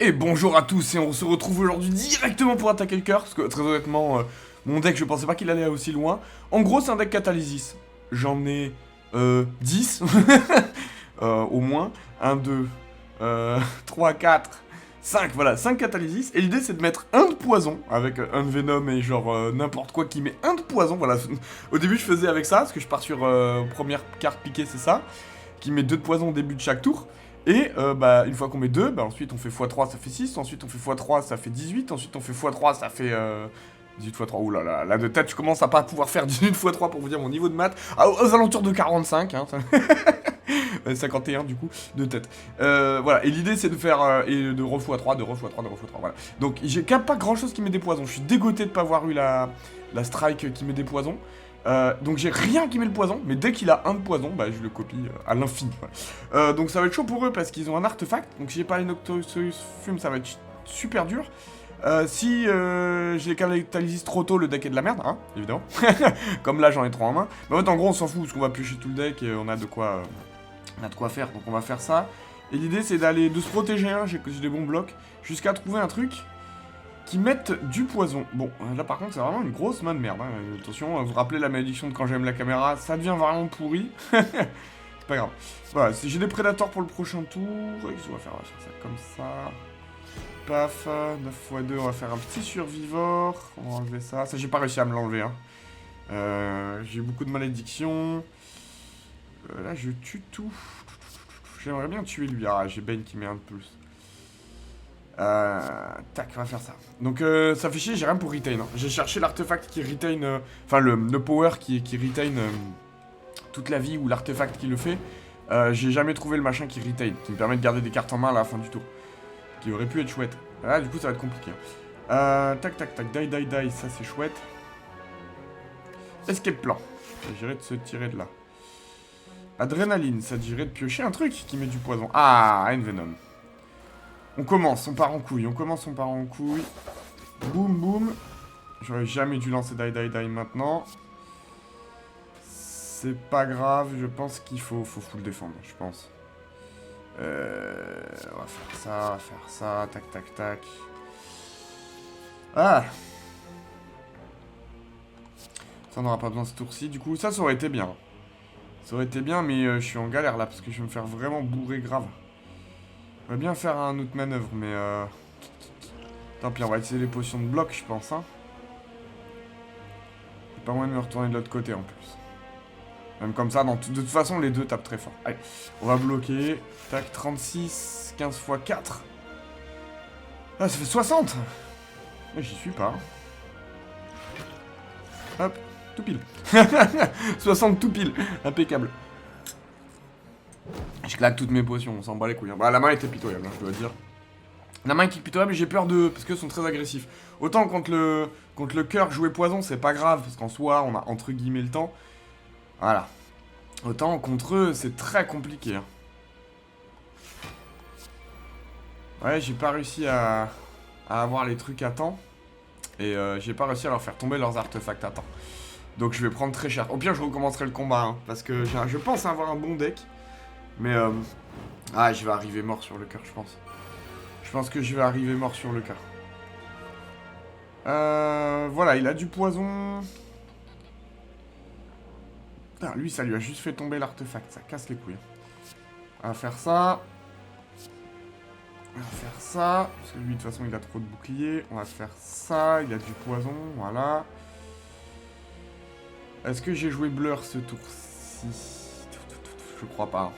Et bonjour à tous, et on se retrouve aujourd'hui directement pour attaquer le cœur, parce que très honnêtement, mon deck, je pensais pas qu'il allait aussi loin. En gros, c'est un deck Catalysis. J'en ai 10, au moins. 1, 2, 3, 4, 5, voilà, 5 Catalysis. Et l'idée, c'est de mettre un de poison, avec un de Venom et genre n'importe quoi qui met un de poison. Voilà, au début, je faisais avec ça, parce que je pars sur première carte piquée, c'est ça, qui met 2 de poison au début de chaque tour. Et bah, une fois qu'on met 2, bah, ensuite on fait x3, ça fait 6, ensuite on fait x3, ça fait 18, ensuite on fait x3, ça fait 18 x 3, oulala, là de tête je commence à pas pouvoir faire 18 x 3 pour vous dire mon niveau de maths, aux alentours de 45, hein, 51 du coup, de tête. Voilà, et l'idée c'est de faire et de ref x3, de ref x3, de ref x3, voilà. Donc j'ai pas grand chose qui met des poisons, je suis dégoûté de pas avoir eu la strike qui met des poisons. Donc j'ai rien qui met le poison, mais dès qu'il a un de poison, bah je le copie à l'infini. Voilà. Donc ça va être chaud pour eux parce qu'ils ont un artefact. Donc si j'ai pas les Noctosus Fume, ça va être super dur. Si je les catalyse trop tôt, le deck est de la merde, hein, évidemment. Comme là j'en ai 3 en main. Mais en fait en gros on s'en fout parce qu'on va piocher tout le deck et on a de quoi faire. Donc on va faire ça. Et l'idée c'est de se protéger, hein, j'ai des bons blocs, jusqu'à trouver un truc qui mettent du poison. Bon, là par contre c'est vraiment une grosse main de merde. Hein. Attention, vous vous rappelez la malédiction de quand j'aime la caméra, ça devient vraiment pourri. C'est pas grave. Voilà, j'ai des prédateurs pour le prochain tour. On va faire ça comme ça. Paf, 9 x 2, on va faire un petit survivor. On va enlever ça. Ça j'ai pas réussi à me l'enlever. Hein. J'ai eu beaucoup de malédictions. Là je tue tout. J'aimerais bien tuer lui. Ah, j'ai Bane qui met un de plus. Tac, on va faire ça. Donc ça fait chier, j'ai rien pour retain. Hein. J'ai cherché l'artefact qui retain, enfin le power qui retain toute la vie ou l'artefact qui le fait. J'ai jamais trouvé le machin qui retain, qui me permet de garder des cartes en main à la fin du tour. Qui aurait pu être chouette. Là du coup ça va être compliqué. Tac, die, ça c'est chouette. Escape plan. Ça dirait de se tirer de là. Adrénaline, ça dirait de piocher un truc qui met du poison. Ah, Envenom. On commence, on part en couille, Boum, boum. J'aurais jamais dû lancer die maintenant. C'est pas grave, je pense qu'il faut full défendre, je pense. On va faire ça, tac. Ah! Ça, on n'aura pas besoin ce tour-ci, du coup, ça aurait été bien. Ça aurait été bien, mais je suis en galère là, parce que je vais me faire vraiment bourrer grave. On va bien faire un autre manœuvre, mais tant pis, on va utiliser les potions de bloc, je pense, hein. J'ai pas moyen de me retourner de l'autre côté, en plus. Même comme ça, de toute façon, les deux tapent très fort. Allez, on va bloquer. Tac, 36, 15 x 4. Ah, ça fait 60. J'y suis pas. Hop, tout pile. 60 tout pile, impeccable. Je claque toutes mes potions, on s'en bat les couilles. Hein. Bah, la main était pitoyable, hein, je dois dire. La main qui est pitoyable, j'ai peur de... parce qu'eux sont très agressifs. Autant contre le cœur jouer poison, c'est pas grave, parce qu'en soi, on a entre guillemets le temps. Voilà. Autant contre eux, c'est très compliqué. Hein. Ouais, j'ai pas réussi à avoir les trucs à temps. Et j'ai pas réussi à leur faire tomber leurs artefacts à temps. Donc je vais prendre très cher. Au pire, je recommencerai le combat, hein, parce que je pense avoir un bon deck. Mais ah, je vais arriver mort sur le cœur, je pense. Je pense que je vais arriver mort sur le cœur. Voilà, il a du poison. Putain, lui, ça lui a juste fait tomber l'artefact. Ça casse les couilles. On va faire ça. On va faire ça. Parce que lui, de toute façon, il a trop de boucliers. On va faire ça. Il a du poison. Voilà. Est-ce que j'ai joué Blur ce tour-ci? Je crois pas.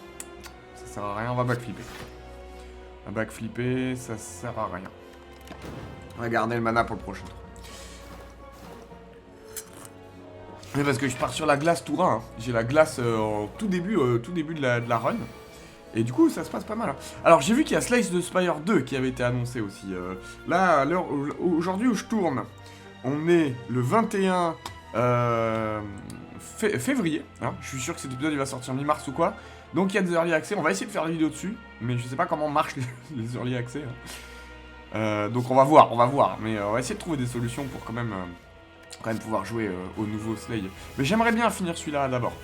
Ça sert à rien. On va backflipper. On va backflipper. Ça sert à rien. On va garder le mana pour le prochain tour. Mais parce que je pars sur la glace tour 1. Hein. J'ai la glace au tout début de la run. Et du coup, ça se passe pas mal. Hein. Alors, j'ai vu qu'il y a Slice de Spire 2 qui avait été annoncé aussi. Là, aujourd'hui où je tourne, on est le 21 février. Hein. Je suis sûr que cet épisode il va sortir mi-mars ou quoi. Donc, il y a des early access. On va essayer de faire des vidéos dessus. Mais je sais pas comment marchent les early access. Hein. Donc, on va voir. Mais on va essayer de trouver des solutions pour quand même pouvoir jouer au nouveau Slay. Mais j'aimerais bien finir celui-là d'abord.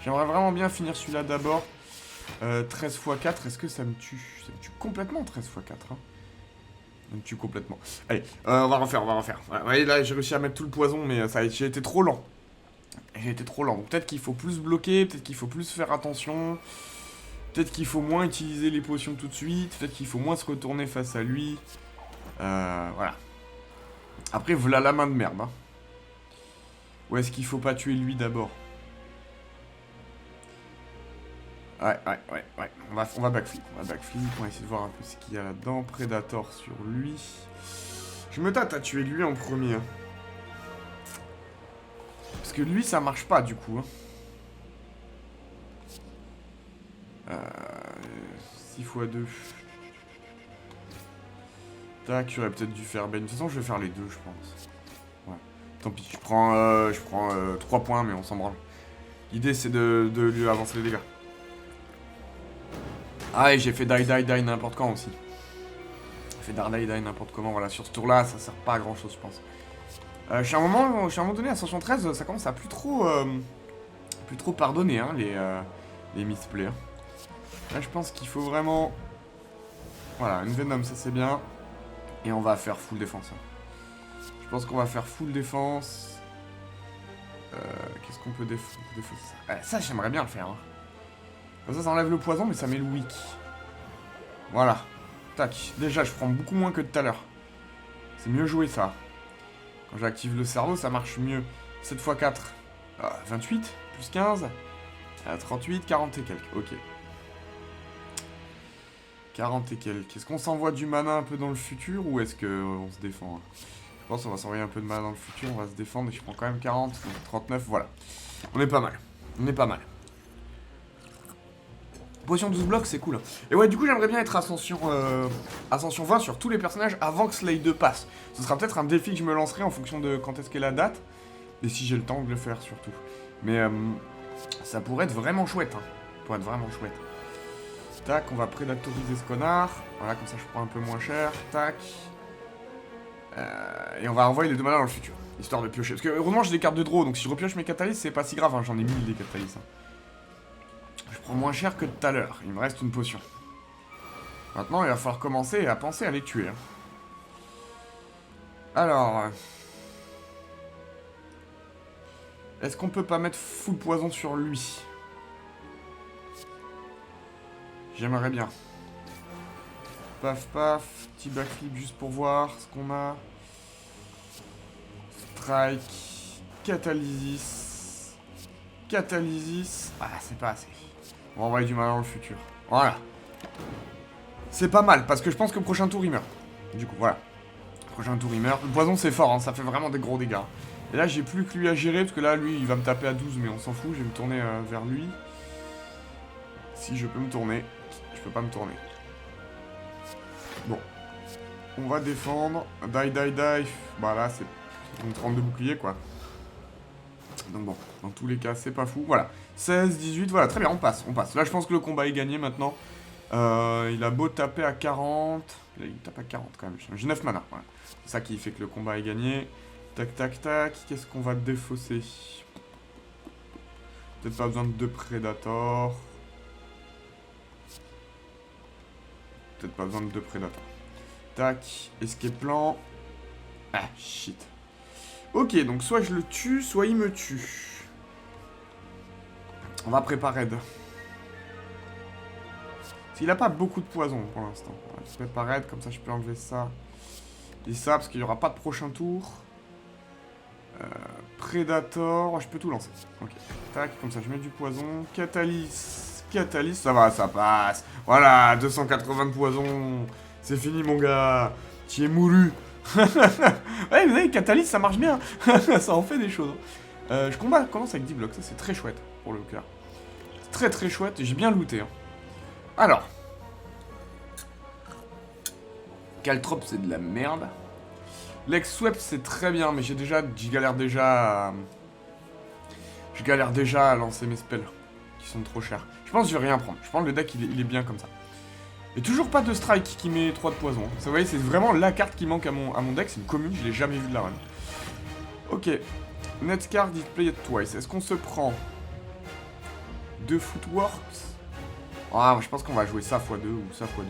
J'aimerais vraiment bien finir celui-là d'abord. 13 x 4, est-ce que ça me tue? Ça me tue complètement 13 x 4. Hein. On tue complètement. Allez, on va refaire. Ouais, là, j'ai réussi à mettre tout le poison, mais j'ai été trop lent. Donc peut-être qu'il faut plus bloquer, peut-être qu'il faut plus faire attention. Peut-être qu'il faut moins utiliser les potions tout de suite. Peut-être qu'il faut moins se retourner face à lui. Voilà. Après, voilà la main de merde. Hein. Ou est-ce qu'il faut pas tuer lui d'abord? Ouais. On va backflip. On va essayer de voir un peu ce qu'il y a là-dedans. Predator sur lui. Je me tâte à tuer lui en premier. Hein. Parce que lui, ça marche pas du coup. Hein. 6 x 2. Tac, j'aurais peut-être dû faire Ben. De toute façon, je vais faire les deux, je pense. Ouais. Tant pis, je prends 3 points, mais on s'en branle. L'idée, c'est de lui avancer les dégâts. Ah, et j'ai fait die n'importe quand aussi. J'ai fait die n'importe comment. Voilà, sur ce tour-là, ça sert pas à grand-chose, je pense. Je suis à un moment donné, Ascension 13, ça commence à plus trop pardonner, hein, les misplays. Hein. Là, je pense qu'il faut vraiment... Voilà, une Venom, ça c'est bien. Et on va faire full défense. Hein. Je pense qu'on va faire full défense. Qu'est-ce qu'on peut défausser ça, j'aimerais bien le faire. Hein. Comme ça enlève le poison, mais ça met le weak. Voilà. Tac. Déjà, je prends beaucoup moins que tout à l'heure. C'est mieux joué, ça. Quand j'active le cerveau, ça marche mieux. 7 x 4. 28. Plus 15. 38, 40 et quelques. Ok. 40 et quelques. Est-ce qu'on s'envoie du mana un peu dans le futur ou est-ce qu'on se défend? Je pense qu'on va s'envoyer un peu de mana dans le futur. On va se défendre et je prends quand même 40. Donc 39, voilà. On est pas mal. Potion 12 blocs, c'est cool. Hein. Et ouais, du coup, j'aimerais bien être Ascension 20 sur tous les personnages avant que Slay 2 passe. Ce sera peut-être un défi que je me lancerai en fonction de quand est-ce qu'est la date. Et si j'ai le temps de le faire, surtout. Mais ça pourrait être vraiment chouette. Hein. Tac, on va prédatoriser ce connard. Voilà, comme ça, je prends un peu moins cher. Tac. Et on va envoyer les 2 manas dans le futur. Histoire de piocher. Parce que, heureusement, j'ai des cartes de draw. Donc, si je repioche mes catalyses, c'est pas si grave. Hein. J'en ai 1000 des catalyses. Hein. Je prends moins cher que tout à l'heure. Il me reste une potion. Maintenant, il va falloir commencer à penser à les tuer. Hein. Alors... Est-ce qu'on peut pas mettre full poison sur lui? J'aimerais bien. Paf, paf. Petit backflip juste pour voir ce qu'on a. Strike. Catalysis. Ah, c'est pas assez. On va envoyer du mal dans le futur. Voilà. C'est pas mal, parce que je pense que le prochain tour, il meurt. Du coup, voilà. Prochain tour, il meurt. Le poison, c'est fort, hein, ça fait vraiment des gros dégâts. Et là, j'ai plus que lui à gérer, parce que là, lui, il va me taper à 12, mais on s'en fout. Je vais me tourner vers lui. Si je peux me tourner. Je peux pas me tourner. Bon. On va défendre. Die. Bah là, c'est donc 32 boucliers, quoi. Donc bon, dans tous les cas, c'est pas fou. Voilà. 16, 18, voilà, très bien, on passe. Là, je pense que le combat est gagné maintenant. Il a beau taper à 40. Il tape à 40 quand même. J'ai 9 mana. Voilà. C'est ça qui fait que le combat est gagné. Tac. Qu'est-ce qu'on va défausser? Peut-être pas besoin de 2 Predators. Tac. Escape plan. Ah, shit. Ok, donc soit je le tue, soit il me tue. On va préparer raid. Il a pas beaucoup de poison pour l'instant. Je prépare raid, comme ça je peux enlever ça. Et ça, parce qu'il n'y aura pas de prochain tour. Predator, je peux tout lancer. Ok, tac, comme ça je mets du poison. Catalyse, ça va, ça passe. Voilà, 280 de poison. C'est fini mon gars. Tu es mouru. Ouais, vous savez, Catalyse, ça marche bien. Ça en fait des choses. Je commence avec 10 blocs, ça c'est très chouette pour le cœur. Très chouette, j'ai bien looté. Hein. Alors. Caltrop, c'est de la merde. L'ex-Swap, c'est très bien, mais je galère déjà à lancer mes spells, qui sont trop chers. Je pense que je vais rien prendre. Je pense que le deck, il est bien comme ça. Et toujours pas de strike qui met 3 de poison. Vous voyez, c'est vraiment la carte qui manque à mon deck. C'est une commune, je l'ai jamais vu de la run. Ok. Net card displayed twice. Est-ce qu'on se prend 2 footworks? Ah, je pense qu'on va jouer ça x2 ou ça x2.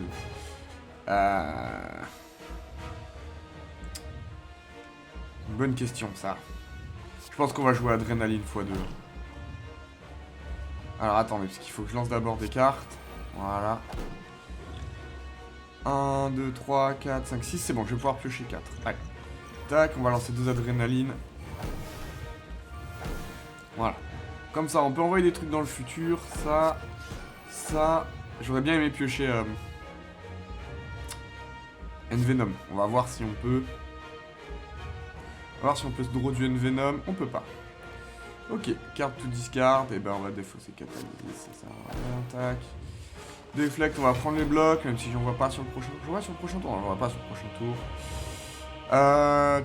bonne question, ça. Je pense qu'on va jouer Adrénaline x2. Alors, attendez, parce qu'il faut que je lance d'abord des cartes. Voilà. 1, 2, 3, 4, 5, 6, c'est bon, je vais pouvoir piocher 4. Allez. Tac, on va lancer 2 adrénalines. Voilà. Comme ça, on peut envoyer des trucs dans le futur. Ça. J'aurais bien aimé piocher Envenom. On va voir si on peut. On va voir si on peut se draw du Envenom. On peut pas. Ok, carte to discard. Et ben on va défausser Catalyse. Ça sert à rien. Tac. Deflect, on va prendre les blocs. Même si j'en vois pas sur le prochain tour. J'en vois sur le prochain tour. Non, j'en vois pas sur le prochain tour.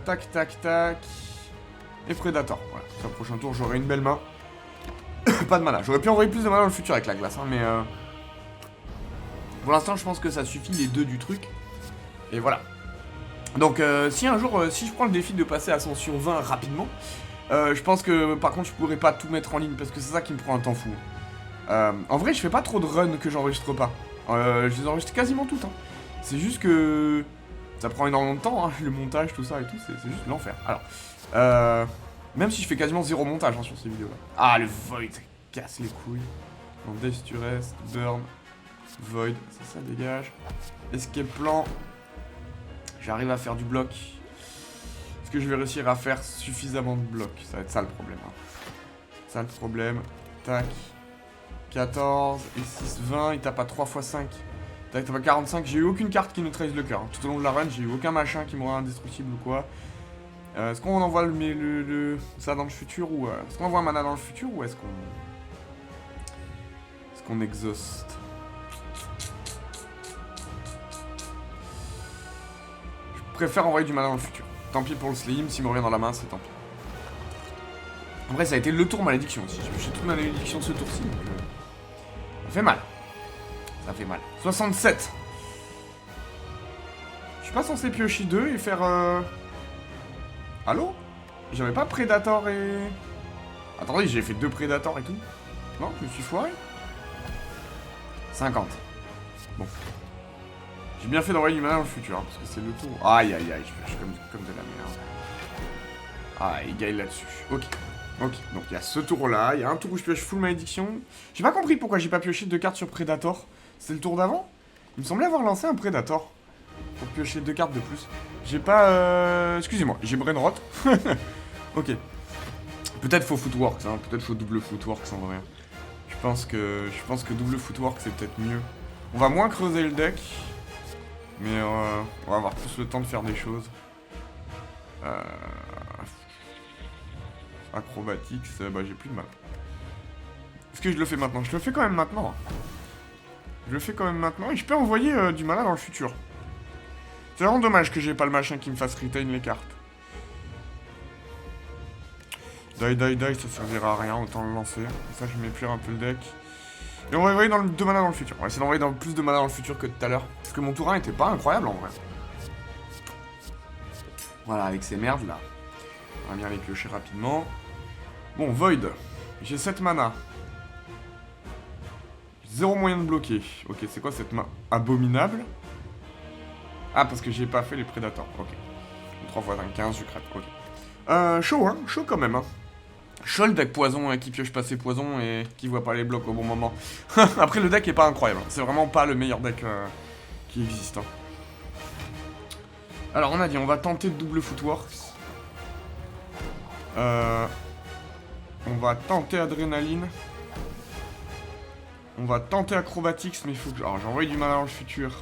Tac. Et Predator. Voilà. Sur le prochain tour, j'aurai une belle main. Pas de mana. J'aurais pu envoyer plus de mana dans le futur avec la glace, hein, mais pour l'instant, je pense que ça suffit, les 2 du truc. Et voilà. Donc, si un jour, si je prends le défi de passer Ascension 20 rapidement, je pense que, par contre, je pourrais pas tout mettre en ligne, parce que c'est ça qui me prend un temps fou. En vrai, je fais pas trop de runs que j'enregistre pas. Je les enregistre quasiment toutes. Hein. C'est juste que ça prend énormément de temps, hein, le montage, tout ça et tout, c'est juste l'enfer. Alors, même si je fais quasiment 0 montage hein, sur ces vidéos-là. Ah, le Void, ça casse les couilles. Donc, Death to Rest, Burn, Void, ça dégage. Escape plan. J'arrive à faire du bloc. Est-ce que je vais réussir à faire suffisamment de blocs? Ça va être ça le problème. Hein. Ça le problème. Tac. 14 et 6, 20. Il tape à 3 x 5. Tac, tape à 45. J'ai eu aucune carte qui neutralise le cœur. Hein. Tout au long de la run, j'ai eu aucun machin qui me rend indestructible ou quoi. Est-ce qu'on envoie ça dans le futur ou est-ce qu'on envoie un mana dans le futur ou est-ce qu'on exhauste? Je préfère envoyer du mana dans le futur. Tant pis pour le slim, s'il me revient dans la main, c'est tant pis. Après, ça a été le tour malédiction aussi. J'ai toute malédiction de ce tour-ci. Donc, ça fait mal. Ça fait mal. 67. Je suis pas censé piocher 2 et faire... Allô? J'avais pas Predator et... Attendez, j'ai fait 2 Predators et tout. Non, je me suis foiré. 50. Bon. J'ai bien fait d'envoyer du mana dans le futur, hein, parce que c'est le tour. Aïe, je pioche comme de la merde. Ah, il gagne là-dessus. Ok, donc il y a ce tour-là, il y a un tour où je pioche full malédiction. J'ai pas compris pourquoi j'ai pas pioché 2 cartes sur Predator. C'est le tour d'avant? Il me semblait avoir lancé un Predator. Pour piocher 2 cartes de plus. J'ai pas... Excusez-moi, j'ai brain rot. Ok. Peut-être faut footwork, hein. Peut-être faut double footwork en vrai. Je pense que double footwork c'est peut-être mieux. On va moins creuser le deck. Mais on va avoir plus le temps de faire des choses. Acrobatics, bah j'ai plus de mal. Est-ce que je le fais maintenant? Je le fais quand même maintenant. Je le fais quand même maintenant et je peux envoyer du mana dans le futur. C'est vraiment dommage que j'ai pas le machin qui me fasse retain les cartes. Die, ça servira à rien, autant le lancer. Ça, je m'épure un peu le deck. Et on va envoyer 2 mana dans le futur. On va essayer d'envoyer plus de mana dans le futur que tout à l'heure. Parce que mon tour 1 était pas incroyable en vrai. Voilà, avec ces merdes là. On va bien les piocher rapidement. Bon, Void. J'ai 7 mana. 0 moyen de bloquer. Ok, c'est quoi cette main? Abominable. Ah, parce que j'ai pas fait les Predators. Ok. 3 x 5, 15, je crève. Ok. Chaud, hein. Chaud quand même, hein. Chaud le deck poison qui pioche pas ses poisons et qui voit pas les blocs au bon moment. Après, le deck est pas incroyable. C'est vraiment pas le meilleur deck qui existe. Hein. Alors, on a dit, on va tenter de double footworks. On va tenter adrénaline. On va tenter acrobatics, mais il faut que... Alors, j'ai envoyé du mana dans le futur.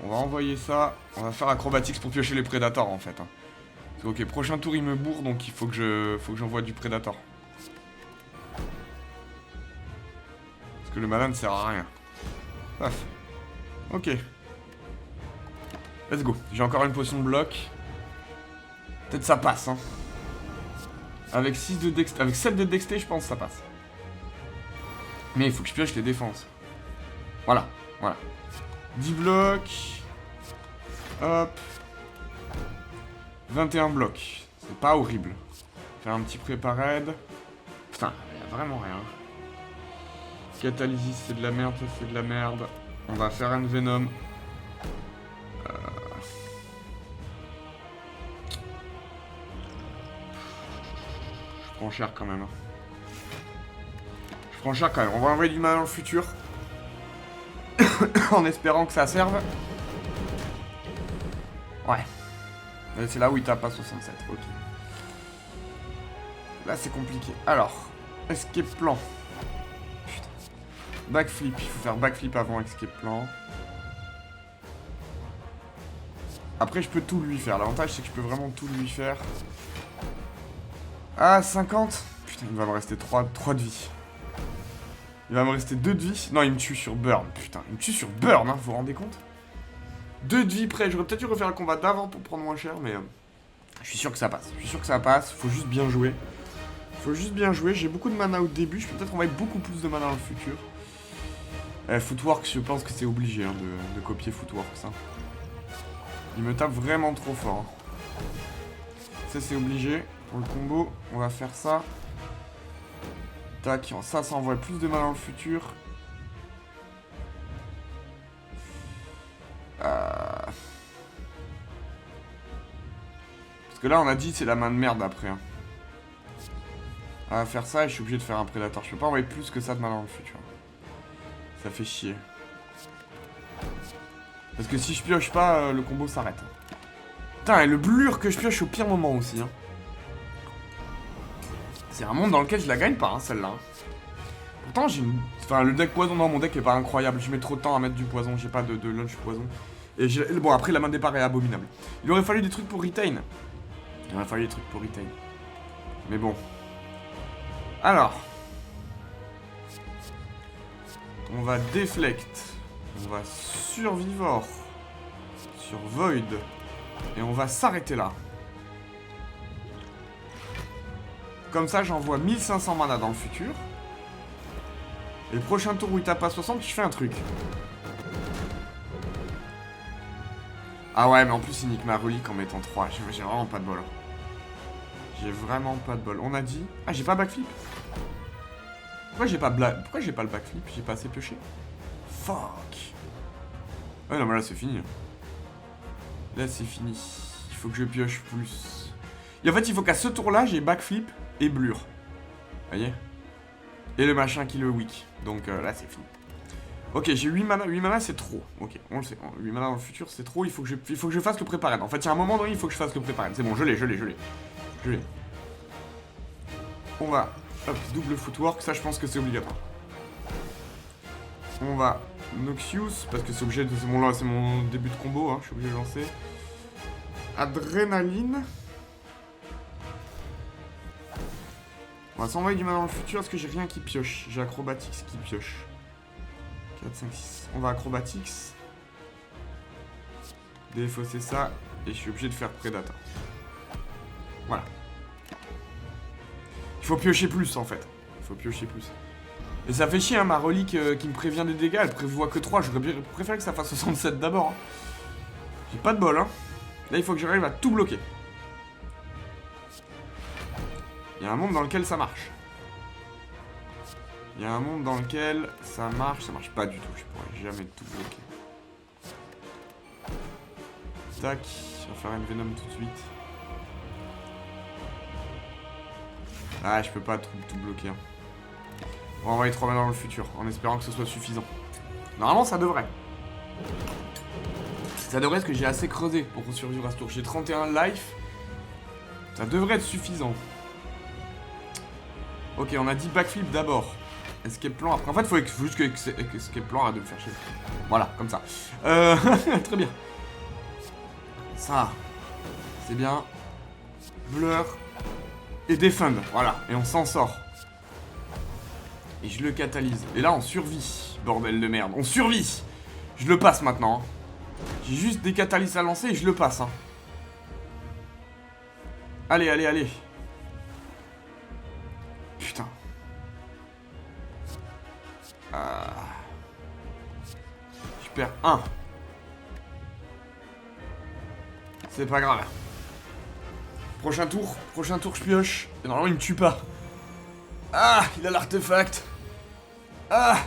On va envoyer ça. On va faire acrobatics pour piocher les prédators, en fait. Hein. Ok, prochain tour, il me bourre, donc il faut que j'envoie du prédator. Parce que le mana ne sert à rien. Paf. Ok. Let's go. J'ai encore une potion de bloc. Peut-être ça passe, hein. Avec 6 de dexté, avec 7 de dexté, je pense que ça passe. Mais il faut que je pioche les défenses. Voilà, voilà. 10 blocs. Hop. 21 blocs. C'est pas horrible. Faire un petit préparade. Putain, il y a vraiment rien. Catalysis, c'est de la merde, ça c'est de la merde. On va faire un Venom. prends cher quand même. Je prends cher quand même. On va envoyer du mana dans le futur. En espérant que ça serve. Ouais. C'est là où il tape à 67. Ok. Là, c'est compliqué. Alors, escape plan. Putain. Backflip. Il faut faire backflip avant escape plan. Après, je peux tout lui faire. L'avantage, c'est que je peux vraiment tout lui faire. Ah, 50. Putain, il va me rester 3 de vie. Il va me rester 2 de vie. Non, il me tue sur burn. Putain, il me tue sur burn, hein, vous vous rendez compte? 2 de vie près. J'aurais peut-être dû refaire le combat d'avant pour prendre moins cher, mais... je suis sûr que ça passe. Je suis sûr que ça passe. Faut juste bien jouer. Faut juste bien jouer. J'ai beaucoup de mana au début. Je peux peut-être envoyer beaucoup plus de mana dans le futur. Footwork, je pense que c'est obligé hein, de copier Footwork, ça. Il me tape vraiment trop fort. Hein. Ça, c'est obligé. Pour le combo, on va faire ça. Tac, ça envoie plus de mana dans le futur. Parce que là, on a dit c'est la main de merde après. Hein. On va faire ça et je suis obligé de faire un prédateur. Je peux pas envoyer plus que ça de mana dans le futur. Ça fait chier. Parce que si je pioche pas, le combo s'arrête. Putain, et le blur que je pioche au pire moment aussi. Hein. C'est un monde dans lequel je la gagne pas, hein, celle-là. Hein. Pourtant, j'ai une... Enfin, le deck poison dans mon deck est pas incroyable. Je mets trop de temps à mettre du poison. J'ai pas de lunch poison. Et bon, après, la main de départ est abominable. Il aurait fallu des trucs pour retain. Il aurait fallu des trucs pour retain. Mais bon. Alors. On va deflect. On va survivor. Sur void. Et on va s'arrêter là. Comme ça, j'envoie 1500 mana dans le futur. Et le prochain tour où il tape à 60, je fais un truc. Ah ouais, mais en plus, il nique ma relique en mettant 3. J'ai vraiment pas de bol. J'ai vraiment pas de bol. On a dit... Ah, j'ai pas backflip. Pourquoi j'ai pas le backflip? J'ai pas assez pioché. Fuck. Ouais, non, mais là, c'est fini. Là, c'est fini. Il faut que je pioche plus. Et en fait, il faut qu'à ce tour-là, j'ai backflip et blur. Vous voyez? Et le machin qui le weak. Donc là, c'est fini. Ok, j'ai 8 mana. 8 mana, c'est trop. Ok, on le sait. 8 mana dans le futur, c'est trop. Il faut que je fasse le préparade. En fait, il y a un moment donné, il faut que je fasse le préparade. C'est bon, je l'ai. On va... Hop, double footwork. Ça, je pense que c'est obligatoire. On va... Noxious, parce que c'est obligé de... C'est mon début de combo, hein. Je suis obligé de lancer. Adrénaline. On va s'envoyer du mana dans le futur parce que j'ai rien qui pioche. J'ai Acrobatics qui pioche. 4, 5, 6. On va Acrobatics. Défausser ça. Et je suis obligé de faire Predator. Voilà. Il faut piocher plus en fait. Il faut piocher plus. Et ça fait chier, hein, ma relique qui me prévient des dégâts, elle prévoit que 3. J'aurais bien préféré que ça fasse 67 d'abord. Hein. J'ai pas de bol, hein. Là, il faut que j'arrive à tout bloquer. Il y a un monde dans lequel ça marche. Il y a un monde dans lequel ça marche pas du tout. Je pourrais jamais tout bloquer. Tac, on va faire une Venom tout de suite. Ah, je peux pas tout bloquer. Hein. On va envoyer 3 mana dans le futur, en espérant que ce soit suffisant. Normalement, ça devrait. Ça devrait, parce que j'ai assez creusé pour survivre à ce tour. J'ai 31 life. Ça devrait être suffisant. Ok, on a dit backflip d'abord. Escape plan après. En fait, il faut juste que escape plan arrête de me faire chier. Voilà, comme ça. Très bien. Ça, c'est bien. Blur. Et défend. Voilà, et on s'en sort. Et je le catalyse. Et là, on survit. Bordel de merde. On survit. Je le passe maintenant. Hein. J'ai juste des catalyses à lancer et je le passe. Hein. Allez, allez, allez. Putain. Je perds 1. C'est pas grave. Prochain tour, je pioche. Et normalement, il me tue pas. Ah, il a l'artefact. Ah.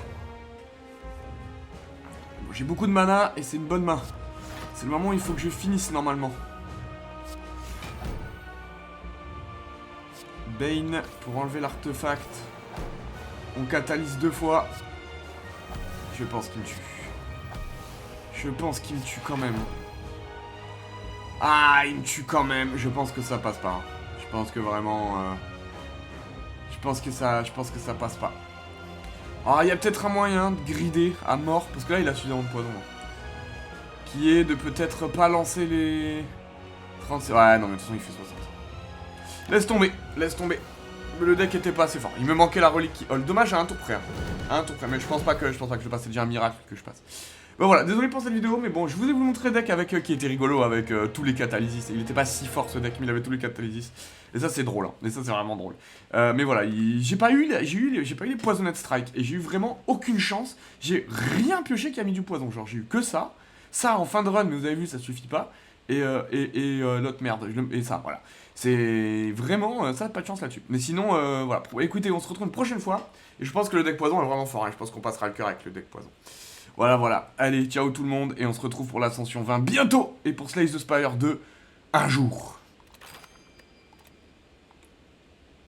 Bon, j'ai beaucoup de mana et c'est une bonne main. C'est le moment où il faut que je finisse normalement. Bane pour enlever l'artefact. On catalyse 2 fois. Je pense qu'il me tue. Je pense qu'il me tue quand même. Ah, il me tue quand même. Je pense que ça passe pas. Je pense que vraiment... Je pense que ça passe pas. Ah, il y a peut-être un moyen de grider à mort. Parce que là, il a suffisamment de poison. Qui est de peut-être pas lancer les... 30... Ouais, non, mais de toute façon, il fait 60. Laisse tomber, laisse tomber. Le deck était pas assez fort. Il me manquait la relique qui hold. Dommage, à un tour près. À un tour près, mais je pense pas que je passe. C'est déjà un miracle que je passe. Bon voilà, désolé pour cette vidéo, mais bon, je vous ai montré le deck avec qui était rigolo avec tous les catalysis. Il était pas si fort ce deck, mais il avait tous les catalysis. Et ça c'est drôle, hein. Et ça c'est vraiment drôle. Mais voilà, j'ai pas eu les poisonnettes strike et j'ai eu vraiment aucune chance. J'ai rien pioché qui a mis du poison, genre j'ai eu que ça. Ça en fin de run, mais vous avez vu, ça suffit pas. Et l'autre merde, et ça, voilà. C'est vraiment, ça pas de chance là-dessus. Mais sinon, voilà, écoutez, on se retrouve une prochaine fois. Et je pense que le deck poison est vraiment fort, hein. Je pense qu'on passera le cœur avec le deck poison. Voilà, voilà. Allez, ciao tout le monde, et on se retrouve pour l'Ascension 20 bientôt, et pour Slay the Spire 2, un jour.